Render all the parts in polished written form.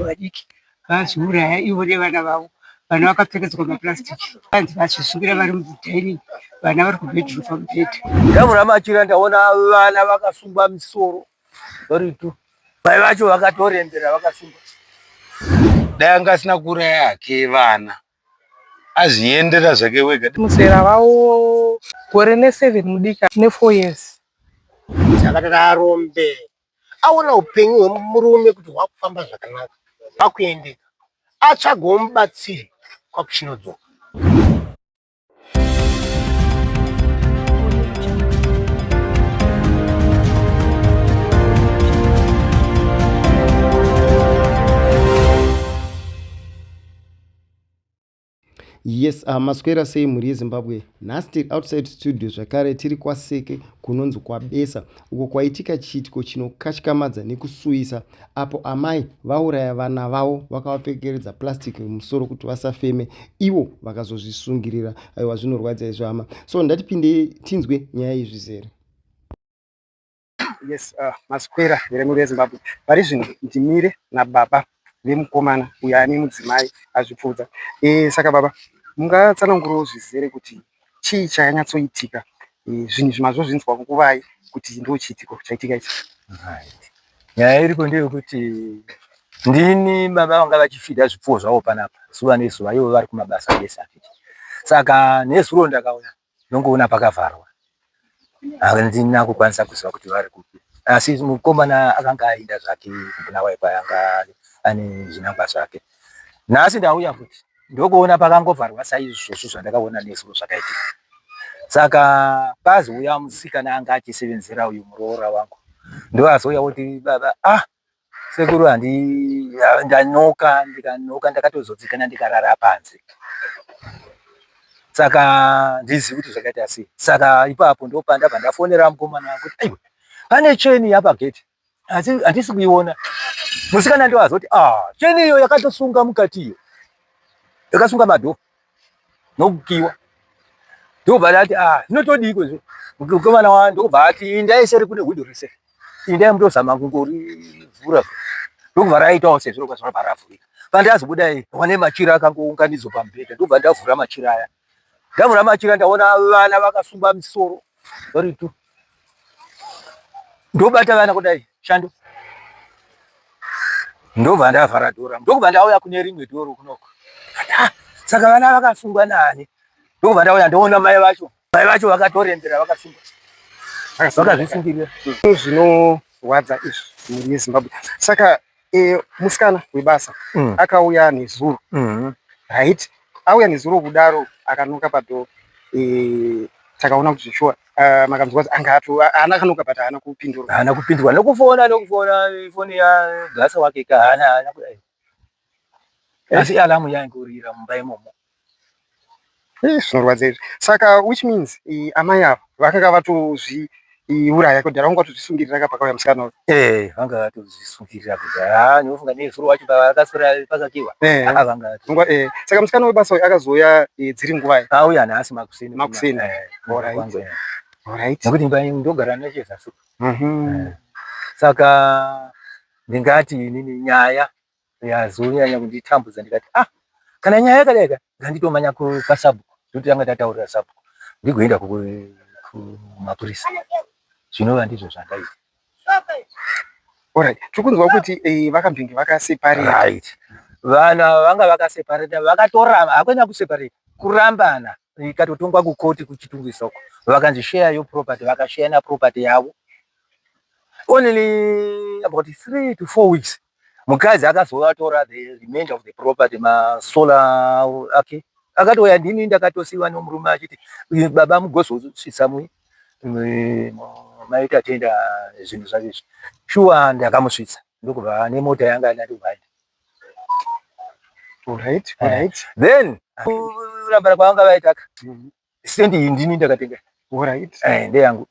vadiki vazouraya ivo nevana vavo. Vana vakapfekedzwa maplastiki vanzi vachisungira vari mudhaini, vana vari kubhedhuru pamubhedha. Ndamura Machira ndaona vana vakasungwa misoro varitu, mai vacho vakatorembera vakasungwa. Dai anga asina kuuraya hake vana azviendera zvake wega. Muzera wavo gore ne7 mudika ne4 years. Arombe aona upenyu hwemurume kuti hwakufamba zvakanaka pakuendeka, atsvagawo mubatsiri kwakuchinodzoka. Yes, maswera sei muri yeZimbabwe. Nhasi tiri outside studio zvakare tiri kwaSeke kunonzi kwaBesa, uko kwaitika chiitiko chinokatyamadza nekusuyisa, apo amai vauraya vana vavo vakavapfekeredza plastiki mumusoro kuti vasafeme, ivo vakazozvisungirira. Aiwa, zvinorwadza izvo hama. So ndatipinde tinzwe nyaya izvizere. Yes, maswera veremuri yeZimbabwe. Vari zvino ndimire nababa vemukomana uyo ane mudzimai azvipfudza. Saka baba, mungatsanangurawo zvizere kuti chii chakanyatsoitika, zvinhu zvimazvo zvinzwa kukuvai kuti ndo chiitiko chaitika ichi. Nyaya iripo ndeyekuti ndini baba vanga vachifidha zvipfuwo zvavo panapa zuva nezuva, ivo vari kumabasa besa. Saka nezuro ndakauya ndongoona pakavharwa, handina kukwanisa kuziva kuti vari kupi. Asi mukomana akanga aenda zvake kuna waipa yanga ane zvinangwa zvake. Nhasi ndauya futi ndokuona pakangovharwa saizvozvo zvandakaona nezuro zvakaitika. Saka pazouya musikana anga achisevenzera uyu muroora wangu, ndo azouya kuti baba, sekuru ndanoka, ndikanoka ndakatozodzikana ndikarara panze. Saka ndizivi kuti zvakaita sei. Saka ipapo ndopandabva ndafonera mukomana kuti aiwa, pane cheni apa gate, asi handisi kuiona. Musikana ndo azoti cheni iyo yakatosunga mukati iyo, yakasunga madho nokukiwa. Ndobva ndati zvinotodiko izvo. Mukomana wangu ndobva ati indai seri kune hwindo rese, indai mutozama kungorivhura. Ndobva raitawo sezviro kwazvinobva ravhurika. Pandazobuda wane machira akangounganidzwa pamubhedha, ndobva ndavhura machira aya. Ndavhura machira ndaona vana vakasungwa misoro varitu. Ndobata vana kudai shando, ndobva ndavhara dhora, ndobva ndauya kune rimwe dhoro kunoko. Saka vana vakasungwa nani? Ndobva ndauya ndoona mai vacho vakatorembera vakasungwa, vakazvisungirira. Zvinorwadza izvi muri yeZimbabwe. Saka musikana webasa akauya nezuro, right? Auya nezuro kudaro akanoka padho, takaona kuti sure makanzwa kuti anga ana kanoka but haana kupindura. Haana kupindura nokufona foni ya gasa wake haana kudai. Asi alamu yaingorira mumba imomo. Zvinorwadza izvi. Saka which means amai ava vakanga vatozviuraya kudhara, vanga vatozvisungirira pakauya musikana uyu. Vanga vatozvisungirira kudhara. Ndinofunga nezuro wacho vakaswera pakakiwa. Saka musikana webasa uyu akazoya dziri nguvai? Auya nhasi makuseni. Alright. Nekuti imba ndogara nechezasi. Saka ndingati nini nyaya yazonyanya kunditambudza, ndikati kana nyaya yakadai nganditomanya kwaSabhuku, ndokuti anga tataurira Sabhuku ndigoenda kumapurisa. Zvinova ndizvo zvandaita. Alright. Tikunzwa kuti vakambinge vakaseparate. Right. Vana vanga vakaseparate, vakatoramba, hakwena kuseparate, kurambana. Ikatotongwa kukoti kuchitungwisoko. Vakanzi share your property, vakashare na property yavo. Only about 3 to 4 weeks. Mukadzi akazovatora the remainder of the property, masola ake. Akatoya ndini ndakatosiwa nomurume achiti baba mugozosvitsa maita tenda zvinhu zvake. Shuwa ndakamusvitsa ndokubva nemota yanga ndativaita. Alright. Then kurambana kwavanga vaitaka sendi ndini ndakatenga. Alright. Ndeyangu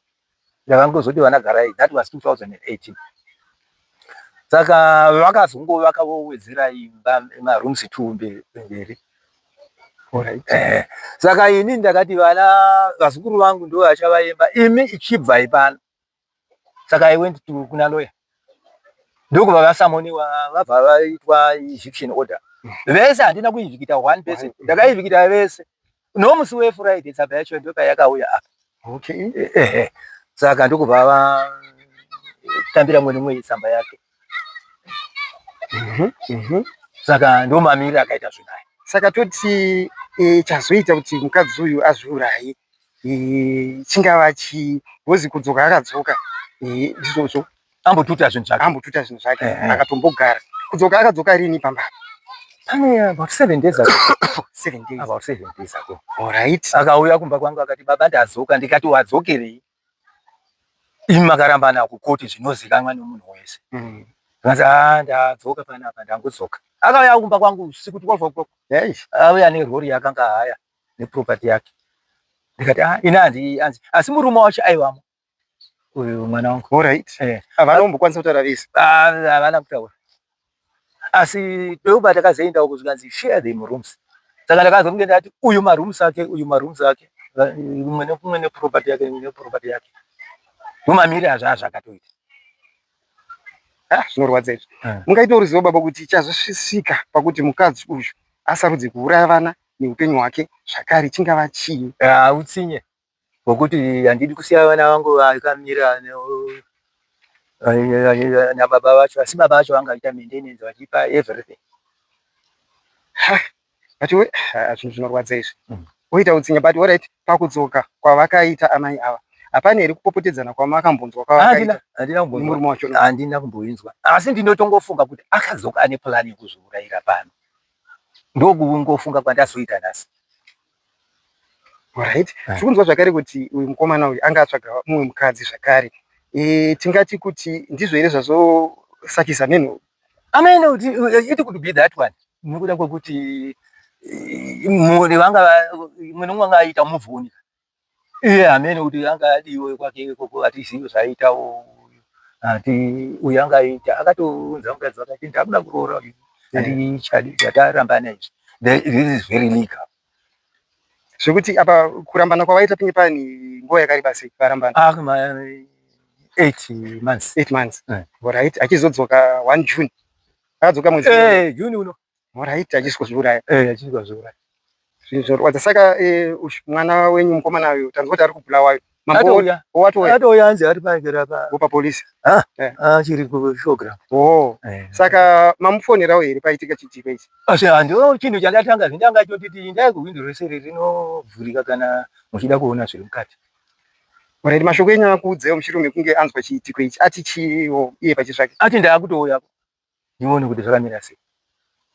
ndakangozoti vanagara, that was 2018. Saka vakawedzera imba marooms 2 mberi. Alright. Saka ini ndakati vana vazukuru vangu ndo vachavaemba, imi ichibva ipano. Saka I went to kuna lawyer. ndoko vavasamoniwa vabva vaitwa eviction order vese handina kuivhikita one person ndakaivhikita vese nomusi weFriday tsamba yacho ndopayakauya apa. Okay. Saka ndokubva vatambira mwe tsamba yake. Saka ndomamirira akaita zvonai. Saka toti chazoita kuti mukadzi uyu azviuraye chingava chi wozi kudzoka akadzoka ndizvozvo ambotuta zvinhu zvake akatombogara kudzoka akadzoka rini pamba pane about 7 days ago. 7 days about 7 days ago. All right. Akauya kumba kwangu akati baba ndadzoka ndikati wadzokerei imi makarambana kukoti zvinozikanwa nemunhu wese. Ngaza ndadzoka panapa ndangudzoka. Akauya kumba kwangu usiku 12 o'clock. Auya nerori yakanga haya neproperty yake. Ndikati ina asi murume wacho aiwamo uyu mwana wangu. All right. Avanombokwanisa kutaura vese. Havana kutaura. Asi ndoba takazoenda kuzvikanzi share them rooms. Saka ndakazonge ndati uyu marooms ake umwe neproperty yake. Mumamirira zvakatoita. Zvinorwadza izvi. Mungaita ruzivo baba kuti chazosvisika pakuti mukadzi uyu asarudze kuuraya vana neupenyu hwake zvakare chingava chii? Utsinye hwekuti handidi kusiya vana vangu vakamira nababa vacho, asi baba vacho vangaita maintenance vachipa everything. Zvinhu zvinorwadza izvi. Oita utsinye but all right, pakudzoka kwavakaita amai ava hapana here kupopotedzana kwamakambonzwa kwavakaita? Handina kumboinzwa, asi ndinotongofunga kuti akadzoka ane plani yekuzviurayira pano. Ndokungofunga kwandazoita nhasi. All right. Tikunzwa zvakare kuti uyu mukomana uyu anga atsvaga mumwe mukadzi zvakare. Tingati kuti ndizvo here zvazosakisa menhu? Amene kuti it could be that one. Nekuda kwekuti mumwe wanga aita move on. Amene kuti anga adiwe kwake koko atizivi zvaitawo. Ati uyu anga aita akatounza mukadzi wake ndakuda kuroora uyu. Ati chadi yatarambana izvi. This is very legal. Zvekuti apa kurambana kwavaita pinge pani nguva yakareba sei varambana? 8 months. 8 months. All right. Achizodzoka 1 June. Akadzoka mwedzi June uno. All right. Achiskozviuraya. Achiskozviuraya. Zvinhu zvorwadza. Saka mwana wenyu mukomana uyu tanzwa kuti ari kubulawayo. Atoya anzi ari pangera pa polisi. Chiri kushowground. Saka mamufonerawo here paitika chitiko ichi? Ndio chinhu chandatanga zvindanga chotiti ndai kuwindo rese rinovhurika kana muchida kuona zviri mukati. Alright, mashoko enyu akuudzewo mushure kunge anzwa chiitiko ichi ati chiwo iye pachitsvake? Ati ndakutouya nione kuti zvakamira sei.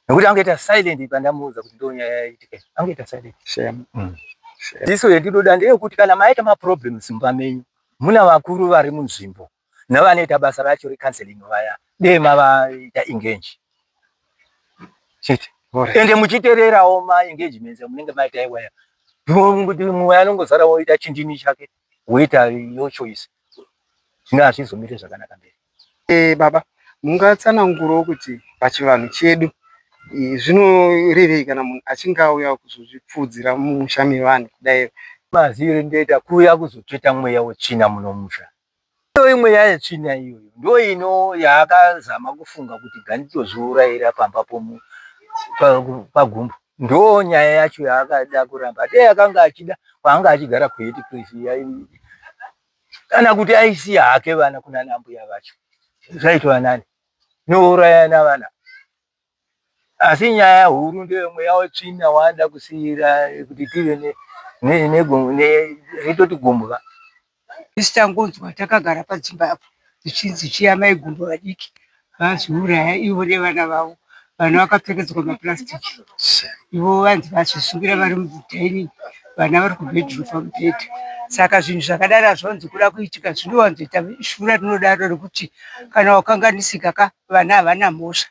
Nekuti angoita silent pandamuudza kuti ndonyaya yaitika. Angoita silent. Shame. Ndiso yendinoda ndeyekuti kana maita maproblems mumba menyu muna vakuru vari munzvimbo navanoita basa racho recounseling vaya dei mavaita engage chete ende muchiteererawo maengagements munenge maita iwaya kuti mumwe anongozara woita chindini chake woita your choice zvino hazvizomire zvakanaka mberi. Baba mungatsanangurawo kuti pachivanhu chedu zvinorevei kana munhu achinge auya kuzozvipfudzira mumusha mevanhu kudai? Mazire ndoita kuuya kuzotsveta mweya wetsvina munomusha. Mweya yetsvina iyoyo ndo yaakazama kufunga kuti nganditozviurayira pamba pagumbo. Ndo nyaya yacho yaakada kuramba. Dei akanga achida kwaanga achigara kweiti kweziya kana kuti aisiya hake vana kuna nambuya vacho. Zvaitwa nani? Nourayana vana. Asi nyaya huru ndeyo mweya wetsvina waada kusiyira kuti tive netoti gumbo. Isitangonzwa takagara padzimba apo zvichinzi chiyamai gumbo vadiki vazviuraya ivo nevana vavo. Vana vakapfekedzwa mapurasitiki. Ivo vanzi vazvisungira vari mudhaini, vana vari kubhedhuru pamubhedha. Saka zvinhu zvakadaro hazviwanzi kuda kuitika, zvinowanzoita shura rinodaro rekuti kana wakanganisika vana havana mhosva.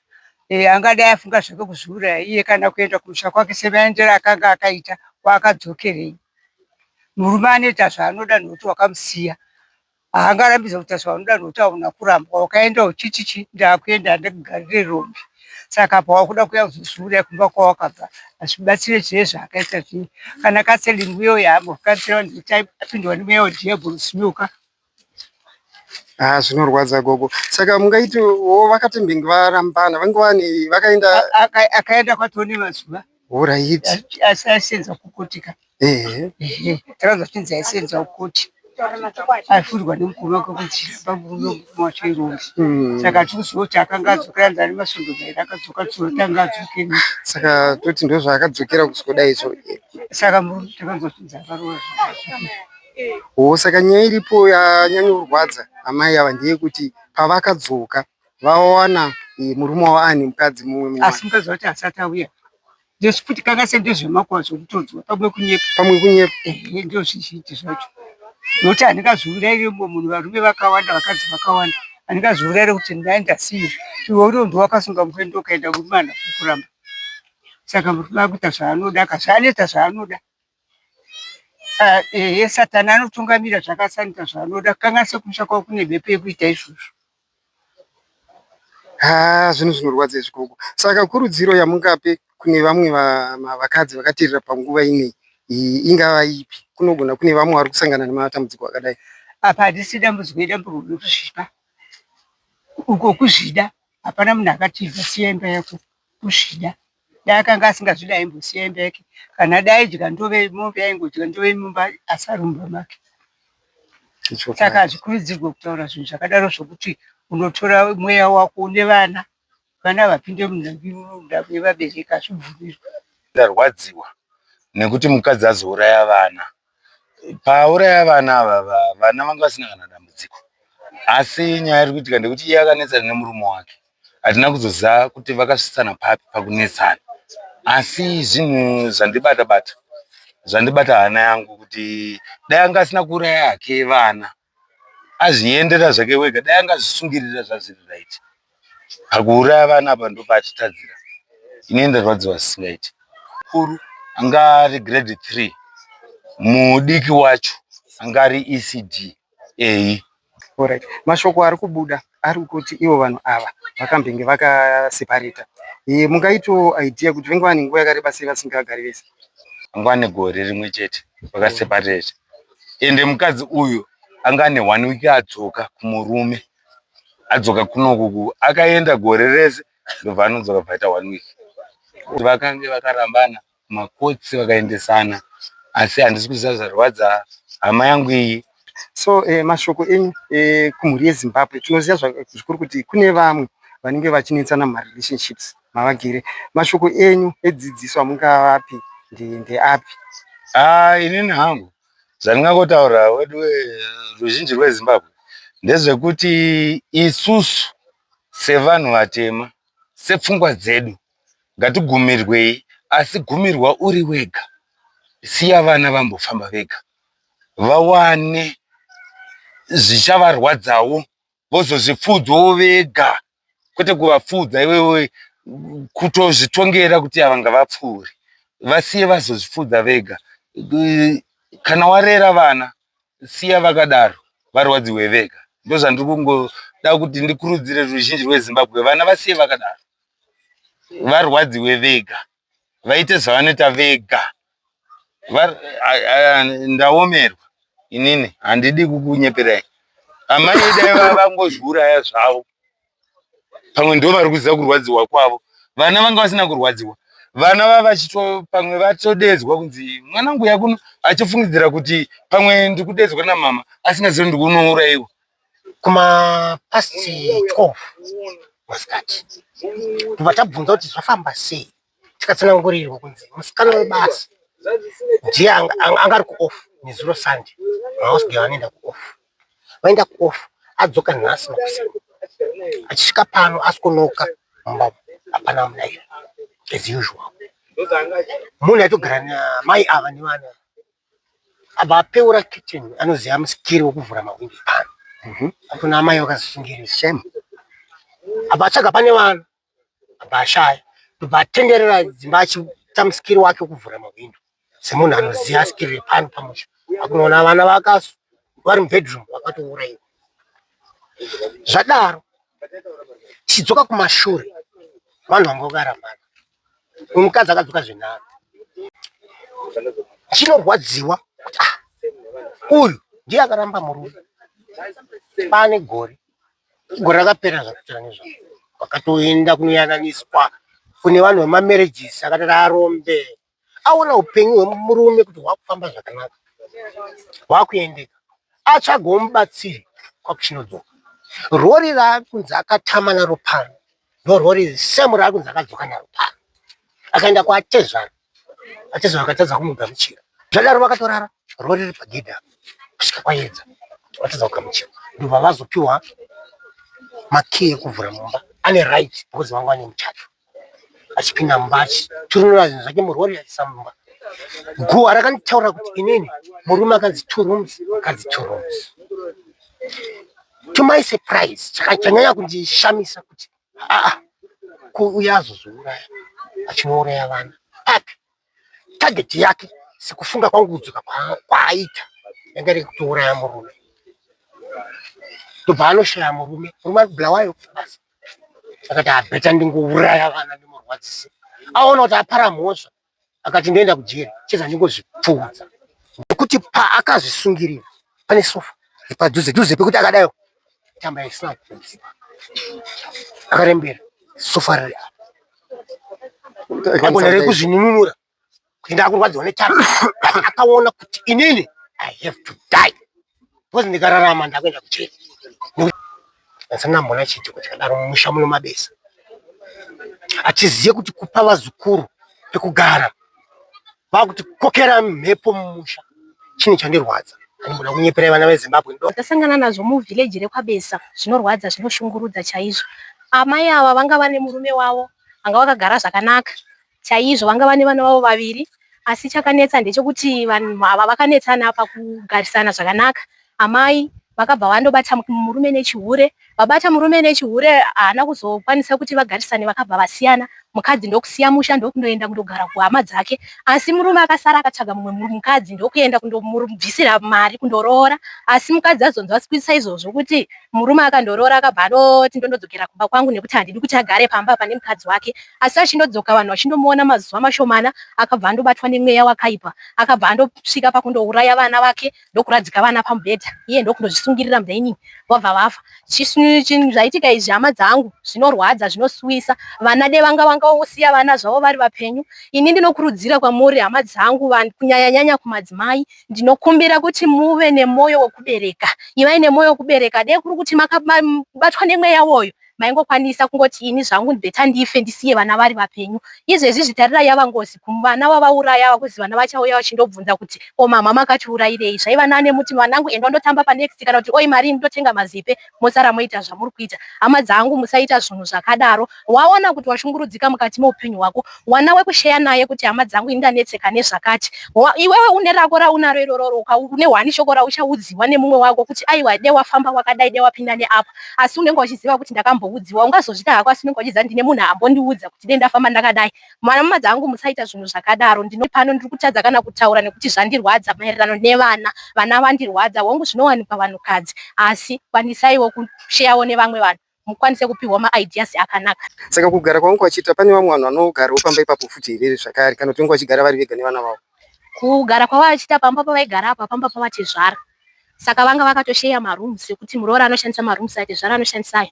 Angadai afunga zvake kuzviuraya iye kana kuenda kumusha kwake semaendero akanga akaita kwaakadzokerei. Murume anoita zvaanoda nokuti wakamusiya. Haangarambidza kuita zvaanoda nokuti hauna kurambwa. Wakaenda uchichichi ndakuenda ndikugarire Rombe. Saka pawakuda kuya kuzviuraya kumba kwawakabva hazvibatsire zvese zvaakaita zvii. Kana counseling uyo yaambokansela apindwa nemweya wedhiabhoro simuka. Zvinorwadza gogo. Saka mungaiti vakati mbingi varambana vangwani vakaenda akaenda kwatone mazuva. Alright. Asi asenza kukotika. Takaanza chinzi aisenza kuti aifurwa nemukuru wake kuti pamurume wachirundi. Saka tikuzoti akanga adzokera ndani masvondo mairi akadzoka tsorotanga adzoke. Saka toti ndo zvaakadzokera kusvoda izvo. Saka takanzwa chinzi akarohwa. Saka nyaya iripo yanyanyorwadza amai ava ndeyekuti pavakadzoka vawana murume wavo ane mukadzi mumwe. Asi mukadzi wati asati auya. Ndezvekuti kanga sendezvemakwa zvokutodzwa pamwe kunyepa. Ndio zvichiiti zvacho. Nokuti handingazourayiremo munhu varume vakawanda vakadzi vakawanda. Handingazourayire kuti ndaenda siyo. Iwe uriwo ndiwakasunga mukwendo ukaenda murume hana kukuramba. Saka murume akuita zvaanoda akazvaanoita zvaanoda. Satani anotungamira zvakasanika zvaanoda. Kanga sekumusha kwavo kune mhepo yekuita izvozvo. Zvinhu zvinorwadza izvokoko. Saka kurudziro yamungape kune vamwe vakadzi vakateerera panguva inei ingava ipi? Kunogona kune vamwe vari kusangana nematambudziko akadai. Apa handisi dambudziko idambudziko rekuzvida. Uko kuzvida hapana munhu akatibva siya imba yako kuzvida. Dai akanga asingazvida aimbosiya imba yake. Kana dai dya ndove mombe aingodya ndove mumba asarumba make. Saka hazvikurudzirwe kutaura zvinhu zvakadaro zvokuti unotora mweya wako une vana vapinde munhambiro yevabereki hazvibvumirwe. Ndarwadziwa nekuti mukadzi azouraya vana. Pauraya vana ava vana vanga vasina kana dambudziko. Asi nyaya iri kuitika ndekuti iye akanetsana nemurume wake. Hatina kuzoziva kuti vakasvisana papi pakunetsana. Asi zvinhu zvandibata hana yangu kuti dai anga asina kuuraya hake vana azviendera zvake wega, dai angazvisungirira zvazviri right. Pakuuraya vana apa ndo paachitadzira. Ine ndarwadziwa zvisingaiti. Mukuru anga ari grade 3, mudiki wacho anga ari ECD A. Alright. Mashoko ari kubuda ari kuti ivo vanhu ava vakambenge vakaseparata. Mungaito idea kuti venge vane nguva yakareba sei vasingagari vese? Anga ane gore rimwe chete vakaseparata. Ende mukadzi uyu anga ane 1 week adzoka kumurume. Adzoka kunokuku akaenda gore rese ndobva anodzoka bvaita 1 week. Vakange vakarambana makotsi vakaendesana. Asi handisi kuziva zvarwadza hama yangu iyi. So mashoko enyu kumhuri yeZimbabwe tinoziva zvikuru kuti kune vamwe vanenge vachinetsana mumarelationships mavagere. Mashoko enyu edzidziso amungavapi ndeapi? Inini hangu zvandingangotaura wedu ruzhinji rweZimbabwe ndezvekuti isusu sevanhu vatema sepfungwa dzedu ngatigumirwei, asi gumirwa uri wega. Siya vana vambofamba vega. Vawane zvichavarwadzawo vozozvipfudzwawo vega. Kwete kuvapfudza iwewe kutozvitongera kuti ava ngavapfuure. Vasiye vazozvipfudza vega. Kana warera vana siya vakadaro varwadziwe vega. Ndo zvandiri kungoda kuti ndikurudzire ruzhinji rweZimbabwe, vana vasiye vakadaro varwadziwe vega, vaite zvavanoita vega. Ndaomerwa inini handidi kukunyeperai. Amai dai vangozviuraya zvavo, pamwe ndo vari kuziva kurwadziwa kwavo. Vana vanga vasina kurwadziwa. Vana vava pamwe vatodedzwa kunzi mwanangu yakuno, achifungidzira kuti pamwe ndikudedzwa namama asingazivi ndikunourayiwa. Kuma past 12 masikati tobva tabvunza kuti zvafamba sei, tikatsanangurirwa kunzi musikana webasa ndiye anga ari kuoff nezuro Sunday, mahouse vanoenda kuoff. Vaenda kuoff adzoka nhasi nokuseni, achisvika pano asikunoka mumba hapana munaira as usual. Munhu aitogara namai ava nevana abva apeura kitchen anoziva musikiri wokuvhura mawindi pano. Akuna amai vakazvisungirira shame. Abva atsvaga pane vana abva ashaya, ndobva atenderera dzimba achiita musikiri wake wokuvhura mawindi semunhu anoziva asikirire pano pamusha. Akunoona vana vakasu vari mubedroom vakatourayiwa. Zvadaro chidzoka kumashure vanhu vanga vakarambana. Mukadzi akadzoka zvenharo. Chinorwadziwa kuti uyu ndiye akaramba murume. pane gore rakapera zvakatira nezvavo wakatoenda kunoyananiswa kune vanhu vemamarriages akati arombe aona upenyu hwemurume kuti hwakufamba zvakanaka hwakuendeka atsvagawo mubatsiri kwakuchinodzoka rori raakunzi akatama naro pano ndorori semu raakunzi akadzoka naro pano akaenda kuatezvara atezvara akatadza kumugamuchira zvadaro vakatorara rori riri pagedha kusvika kwaedza watadza kugamuchira ndobva vazopiwa makii ekuvhura mumba ane right because vanga vane muchato achipinda mumba achiturunura zvinhu zvake murori aisa mumba guwa rakanditaura kuti inini murume akanzi 2 rooms akanzi 2 rooms to my surprise chakanyanya kundishamisa kuti kuuya azozouraya achinouraya vana api target yake sekufunga kwangu kudzoka kwaaita yanga iri kutouraya murume tobva anoshaya murume ari kubulawayo basi akati abheta ndingouraya vana ndimurwadzise aona kuti apara mhosva akati ndoenda kujeri cheza ndingozvipfuudza nekuti paakazvisungirira pane sofa padhuze pekuti akadayo tamba isina kudzipa akarembera sofa riri akonere kuzvinunura kuenda kurwadziwa netamba akaona kuti inini I have to die because ndikararama ndakuenda kucheri asana mbona chiti kuti kadaro mumusha muno mabesa achiziye kuti kupa vazukuru pekugara vakuti kokera mhepo mumusha chini chandirwadza animboda kunyepera vana veZimbabwe ndo tasangana nazvo muvillage rekwabesa zvinorwadza zvinoshungurudza chaizvo amai ava vanga vane murume wavo vanga vakagara zvakanaka chaizvo vanga vane vana vavo vaviri asi chakanetsa ndechekuti vanhu ava vakanetsana pakugarisana zvakanaka amai vakabva vandobata murume nechihure vabata murume nechihure haana kuzokwanisa kuti vagarisane vakabva vasiyana mukadzi ndokusiya musha ndokundoenda kundogara kuhama dzake asi murume akasara akatsvaga mumwe mukadzi ndokuenda kundomubvisira mari kundoroora asi mukadzi azonzwa sikwisa izvozvo kuti murume akandoroora akabva anoti ndondodzokera kumba kwangu nekuti handidi kuti agare pamba pane mukadzi wake asi achindodzoka vanhu vachindomuona mazuva mashomana akabva andobatwa nemweya wakaipa akabva andosvika pakundouraya vana vake ndokuradzika vana pamubhedha iye ndokundozvisungirira mudaini vabva vafa chinhu zvaitika izvi hama dzangu zvinorwadza zvinosuwisa vana de vanga osiya vana zvavo vari vapenyu ini ndinokurudzira kwamuri hama dzangu kunyanya kumadzimai ndinokumbira kuti muve nemwoyo wekubereka ivai nemwoyo wekubereka de kuri kuti makabatwa nemweya woyo maingokwanisa kungoti ini zvangu ndibeta ndife ndisiye vana vari vapenyu izvezvi zvitarirai yava ngozi kuvana vavauraya kuzi vana vachauya vachindobvunza kuti o mama makatiurayirei zvaiva nane muti mwanangu enda ndotamba panext kana kuti oi mari ndotenga mazipe mosara moita zvamuri kuita hama dzangu musaita zvinhu zvakadaro waona kuti washungurudzika mukati meupenyu hwako wana wekusheya naye kuti hama dzangu ini ndanetseka nezvakati iwewe une rako raunaro iroro une hwani shoko rauchaudziwa nemumwe wako kuti aiwa de wafamba wakadai de wapinda neapa asi unenge uchiziva kuti ndakamboudziwa ungazozvita hako asi unenge uchiziva ndine munhu ambondiudza kuti dei ndafamba ndakadai mwana dzangu musaita zvinhu zvakadaro pano ndiri kutadza kana kutaura nekuti zvandirwadza maererano nevana vana vandirwadza hongu zvinowanikwa vanhukadzi asi kwanisaiwo kusheyawo nevamwe vanhu mukwanise kupiwa maideas akanaka saka kugara kwangu kwachiita pane vamwe vanhu vanogarawo pamba ipapo futi here zvakare kana kuti vange vachigara vari vega nevana vavo kugara kwavachiita pamba pavaigara apa pamba pavatezvara saka vanga vakatosheya marooms ekuti muroora anoshandisa marooms atezvara anoshandisayo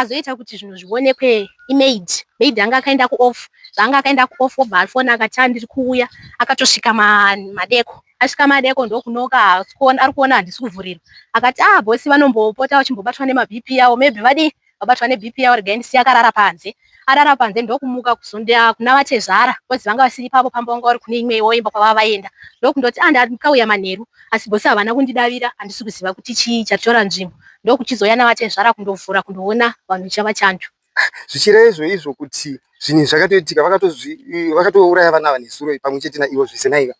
azoita kuti zvinhu zvionekwe imaid anga akaenda kuoff zvanga akaenda kuoff obva afona akati andiri kuuya akatosvika madeko asvika madeko ndokunoka ari kuona handisi kuvhurirwa akati bosi vanombopota vachimbobatwa nemabp avo maybe vadi vabatwa nebp yavo regaindisiya akarara panze arara panze ndokumuka kuzonda kuna vatezvara kozi vanga vasiri papo pamba vanga vari kune imwewo imba kwava vaenda ndokundoti ndakauya manheru asi bosi havana kundidavira handisi kuziva kuti chii chatora nzvimbo ndokuchizoya navatezvara kundovhura kundoona vanhu chava chanjo zvichireva izvo kuti zvinhu zvakatoitika vakatouraya vana ava nezuro pamwe chete naivo zvise naiva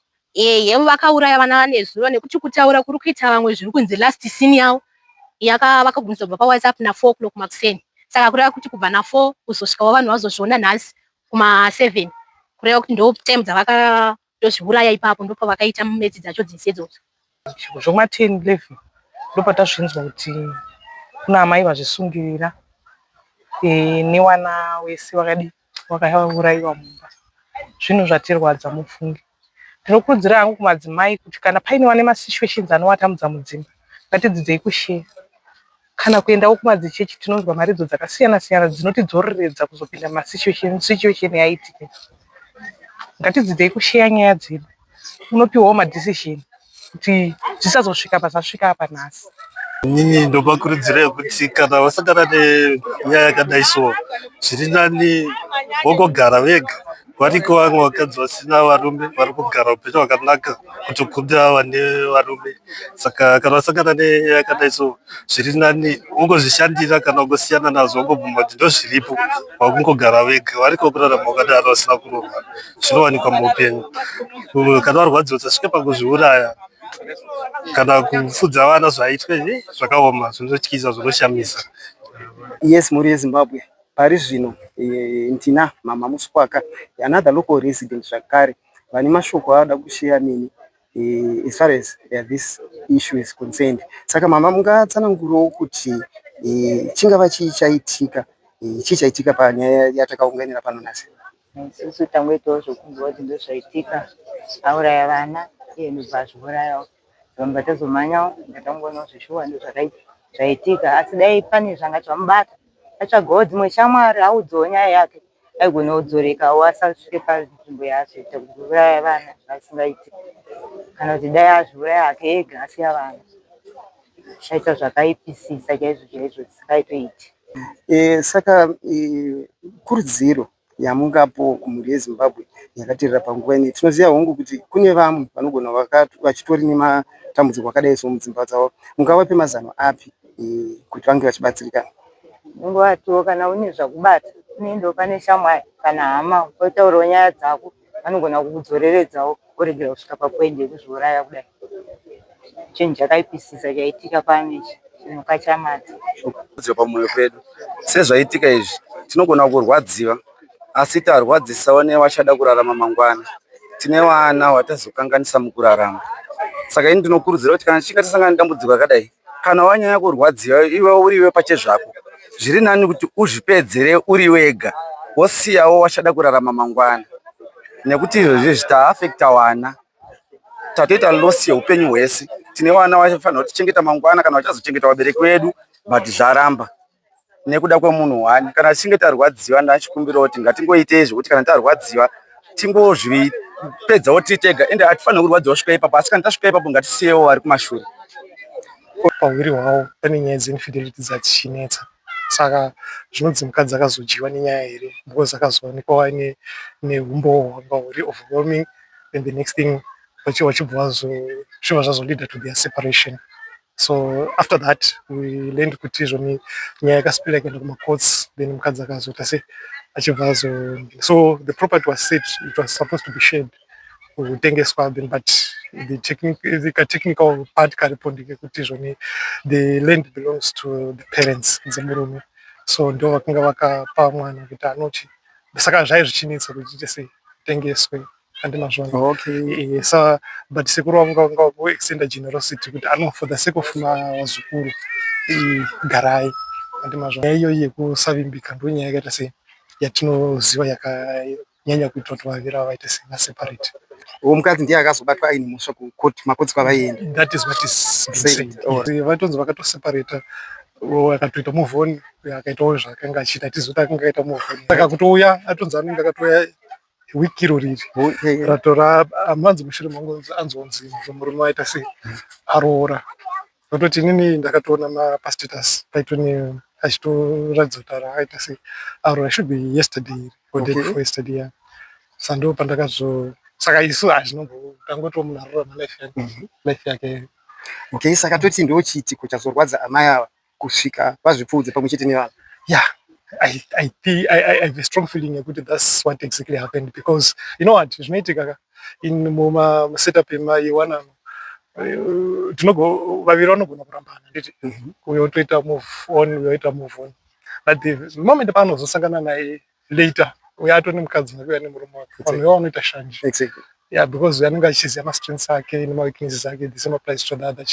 vakauraya vana nezuro nekuti kutaura kuri kuita vamwe zviri kunzi last scene yavo vakagumisa kubva pawhatsapp na4 o'clock makuseni saka kureva kuti kubva na4 kuzosvikawo vanhu vazozviona nhasi kuma7 kureva kuti ndo time dzavakatozviuraya ipapo ndopavakaita mumedzi dzacho dzise idzodzo zvoma10 11 ndopatazvinzwa kuti kuna amai vazvisungirira newana wese wakaurayiwa mumba zvinhu zvatirwadza mufungi ndinokurudzira hangu kumadzimai kuti kana paine vane masituations anovatambudza mudzimba ngatidzidzei kusheya kana kuendawo kumadzichechi tinonzwa maridzo dzakasiyana siyana dzinotidzoreredza kuzopinda masituation yaitika. Ngatidzidzei kusheya nyaya dzedu, unopiwawo madecision kuti zvisazosvika pasasvika apa nhasi. Inini ndomakurudzira yekuti kana wasangana nenyaya yakadai so, zviri nani wongogara wega. Variko vamwe vakadzi vasina varume vari kugara upenyu hwakanaka kutokunda vane varume. Saka kana wasangana nenyaya yakadai so, zviri nani wongozvishandira kana wongosiyana nazvo, wongobvuma kuti ndozviripo, wakungogara wega. Variko kurarama wakadaro vasina kurohwa, zvinowanikwa muupenyu. Kana warwadziwa usasvike pakuzviuraya kana kufudza vana zvaitwa zvakaoma, zvinotyisa, zvinoshamisa. Yes, muri yeZimbabwe pari zvino ndina mama Muswaka, another local resident zvakare, vane mashoko avada kushare neni as far as this issue is concerned. Saka mama, mungatsanangurawo kuti chingava chii chaitika panyaya yatakaunganira pano nhasi? Isusu tangoitawo zvokunzwa kuti ndozvaitika, auraya vana iye ndobva azviurayawo. Zvamba tazomanyawo ndatangoonawo zvishuwa ndozvaitika, asi dai pane zvanga zvamubata atsvagawo dzimwe shamwari audzawo nyaya yake, aigona kudzorekawo asasvike panzvimbo yaazoita kuuraya vana zvasingaiti, kana kuti dai azviuraya hake ega asiya vana, zvaita zvakaipisisa chaizvo zvisingaitoiti. Saka kurudziro yamungapo kumhuri yeZimbabwe yakateerera panguva ino, tinoziva hongu kuti kune vamwe vanogona vachitori nematambudziko akadai so mudzimba dzavo, mungavape mazano api kuti vange vachibatsirikana? Ungovatiwo kana une zvakubata unoendawo pane shamwari kana hama, wotaurawo nyaya dzako, vanogona kukudzoreredzawo kuregera kusvika pakuende kuzviuraya kudai. Chinhu chakaipisisa chaitika panoichi, chinhu kachamadza. Pamwoyo pedu sezvaitika izvi tinogona kurwadziwa, asi tarwadzisawo nevachada kurarama mangwana. Tine vana vatazokanganisa mukurarama. Saka ini ndinokurudzira kuti kana tichinge tasangana nedambudziko rakadai, kana wanyanya kurwadziwa iwe uriwe pachezvako, zviri nani kuti uzvipedzere uri wega, wosiyawo wachada kurarama mangwana, nekuti izvozvi zvitaafekta wana, tatoita losi yeupenyu hwese. Tine vana vafanira kutichengeta mangwana kana vachazochengeta vabereki vedu, but zvaramba nekuda kwemunhu wani. Kana tichinge tarwadziwa, ndachikumbirawo kuti ngatingoitei zvokuti kana tarwadziwa tingozvipedzawo tiri tega, ende hatifaniri kurwadziwa kusvika ipapo, asi kana tasvika ipapo ngatisiyewo vari kumashure. Pauviri hwavo pane nyaya dzeinfidelity dzachinetsa, saka zvinonzi mukadzi akazodyiwa nenyaya here, because akazowanikwa neumbo hwanga huri overwhelming, and the next thing vachibva zvibva zvazolida to their separation. So after that we learned kuti izvoni nyaya yakasipira ikaenda kumacourts, then mukadzi akazoita se achibva so the property was said it was supposed to be shared kutengeswa, then but the technical part karipo ndekekuti izvoni the land belongs to the parents dzemurume, so ndo vakanga vakapa mwana kuti anochi, saka zvai zvichinetsa kuti tese tengeswe handina zvona. Okay. So but sekuru vanga extend generosity kuti for the sake of vazukuru garai, handina zvona. Iyo yekusavimbika ndo nyaya yakaita sei yatinoziva yakanyanya kuita kuti vaviri vaite separate. Mukadzi ndiye akazobatwa aine mhosva kukoti makotsi kwavaienda. That is what is being said. Vatonzi vakatoseparata, akatoita move on, akaitawo zvakanga achiita, tizoti akanga aita move on. Saka kutouya atonzi anenge akatouya wiki iro riri ratora amanzi mushure mangu anzonzi murume waita sei aroora. Nototi inini ndakatoona mapastatus paitoni achitoratidza kuti akaita sei aroora, should be yesterday or day before yesterday. Sando pandakazo saka isu hazvinombotangoti munhu arorama life yake. Okay, saka toti ndo chiitiko chazorwadza amai ava kusvika vazvipfuudze pamwe chete nevana. Yeah, I have a strong feeling that that's what exactly happened, because you know what, zvinoitika in muma setup yewana tinogo vaviri vanogona kurambana nditi uyo toita move on, but the moment paanozosangana naye later uya atone mukadzi nakuya nemurume wake, vanhu ivo vanoita shanje. Exactly. Yeah, because anenge achiziva ma-strengths ake nema-weaknesses ake, the same applies to the other.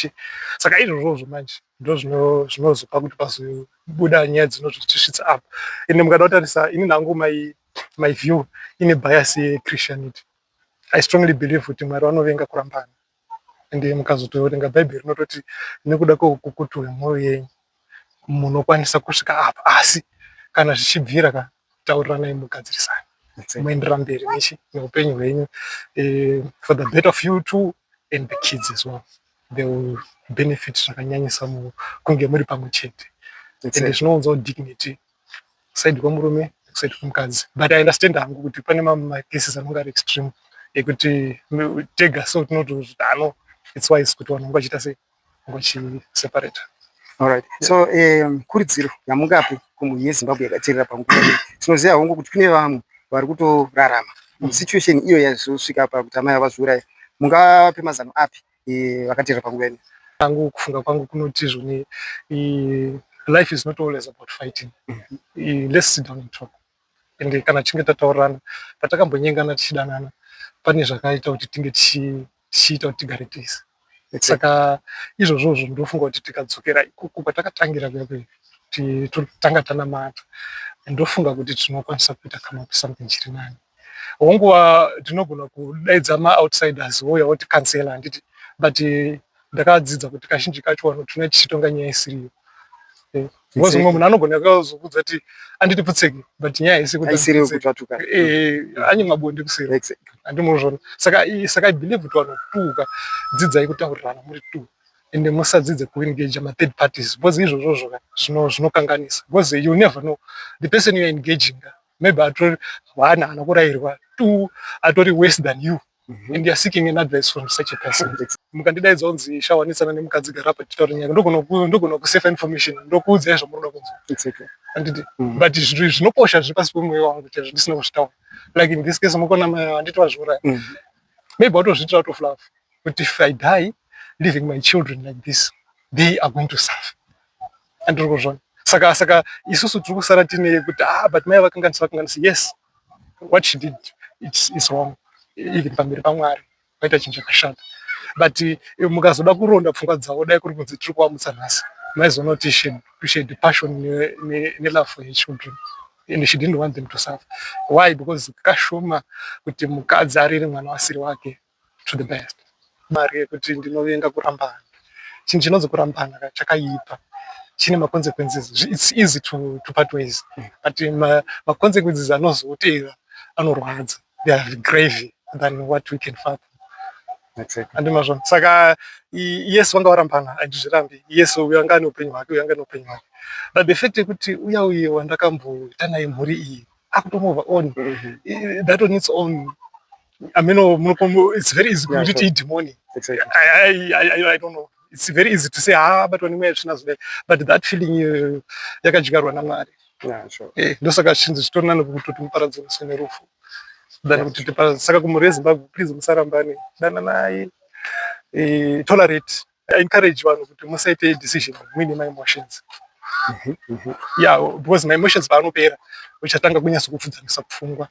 Saka izvozvo manje ndo zvinozopa kuti pazobuda nyaya dzinozvitisvitsa apa. Ende mukada kutarisa, ini nangu my view ine bias ye-Christianity. I strongly believe kuti Mwari vanovenga kurambana. Ende mukazotoverenga Bhaibheri rinototi nekuda kweukukutu hwemwoyo yenyu munokwanisa kusvika apa, asi kana zvichibvira tauriranai mugadzirisane muendera mberi neupenyu hwenyu, for the better of you too and the kids as well. They will benefit zvakanyanyisa kunge muri pamwe chete, ende zvinounzawo dignity kuside kwemurume kuside kwemukadzi. But I understand hangu kuti pane macases anonge ari extreme ekuti tega so tinoti ano it's wise kuti vanhu vachiita sei vachiseparate. Alright. So kuridziro yamungapi kumunyika yeZimbabwe yakaterera panguva ino. Tinoziva hongu kuti kune vamwe vari kutorarama situation iyo yazosvika pakuti amai avazouraya. Mungape mazano api vakaterera panguva ino? Hangu kufunga kwangu kunoti zvoni life is not always about fighting. Let's sit down and talk. Ende kana tinge tataurirana patakambonyengana tichidanana pane zvakaita kuti tinge tichiita kuti tigare tese. Saka izvozvo ndofunga kuti tikadzokera ikoko kwatakatangira kuti totanga tanamata, ndofunga kuti tinokwanisa kuita come up something chiri nani. Honguva tinogona kudaidza ma-outsiders vouya votikansela handiti, but ndakadzidza kuti kazhinji kacho vanhu tine tichitonga nyaya isiriyo. Because mumwe munhu anogona kuzokudza kuti handiti putseki, but nyaya isiriyo kutatuka. Anye mabonde kuseri. Handimuzvona. Saka I believe kuti vanhu tuka dzidzai kutaurirana muri tu. Ende musadzidze kuengage third parties. Because izvozvo zvinokanganisa. Because you never know the person you are engaging. Maybe atori wana anakurayirwa tu atori worse than you. And you are seeking an advice from such a person. Mukandidaidza unzi shawanitsana nemukadzi gara apa titaure nyaya ndogona kusave information ndokuudza zvamunoda kunzwa. Handiti. But zvinoposha zviri pasi pemwoyo wangu kuti ndisina kuzvitaura. Like in this case mukona handiti vazviuraya. Maybe watozviitira out of love. But if I die leaving my children like this, they are going to suffer. Andirikozvona. Saka isusu tiri kusara tine kuti but mai vakanganisa. Yes, what she did it's wrong. Even pamberi paMwari paita chinhu chakashata. But mukazoda kuronda pfungwa dzavo dai kuri kunzi tiri kuamutsa nhasi, maizoona kuti she had passion ne-love for her children. And she didn't want them to suffer. Why? Because kashoma kuti mukadzi arere mwana wasiri wake to the best. Mari yekuti ndinovenga kurambana. Chinhu chinonzi kurambana chakaipa. Chine ma-consequences. It's easy to part ways. But ma-consequences anozotera anorwadza. They are grave than what we can fathom. Andimazvona. Saka yes vanga varambana handizvirambi. Yes uyanga neupenyu hwake. But the fact kuti uya uye wandakamboita naye mhuri iyi akutomova on, that on its own, I mean, it's very easy to eat money. I don't know. It's very easy to say but when we but that feeling yakadyarwa naMwari. Ndosaka chinhu chitorina nokutoti muparadzaniswe nerufu. Saka kumhuri yeZimbabwe please musarambane, dananai, tolerate. I encourage vanhu kuti musaite decision muine ma-emotions. Yeah, because my emotions paanopera uchatanga kunyasa kupfudzanisa pfungwa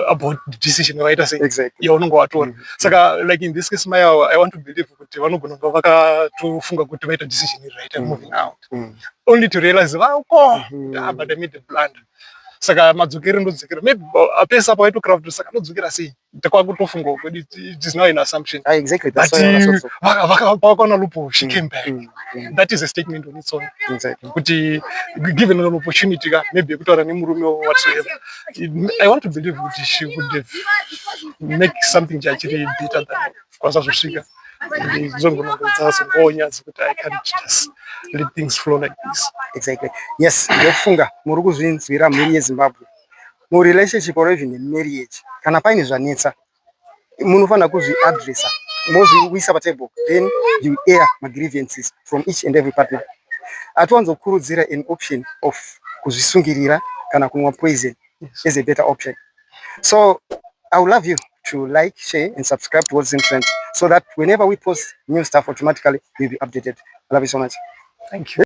about the decision waita sei yaunenge watora. Saka like in this case Maya, I want to believe kuti vanogona kuva vakatofunga kuti vaita decision right and moving out, only to realize but I made the blunder. Saka madzokere ndodzokera, maybe apesa apa waitokura saka ndodzokera sei takwakutofunga kuti it is now an assumption. Exactly, that's vakaona loophole, she came back. That is a statement on its own. Kuti given an opportunity maybe kutaura nemurume whatsoever, I want to believe that she would have make something chachiri better than kwazazvosvika. I can't just let things flow like this. Exactly. Yes, ndofunga muri kuzvinzwira mhuri yeZimbabwe mu relationship or even in marriage, kana paine zvanetsa munofana kuzviadressa, mozviisa patable, then you air my grievances from each and every partner. Atiwanzokurudzira an option of kuzvisungirira kana kumwa poison is a better option. So I would love you to like, share and subscribe to What's in Trend so that whenever we post new stuff automatically you'll be updated. I love you so much. Thank you.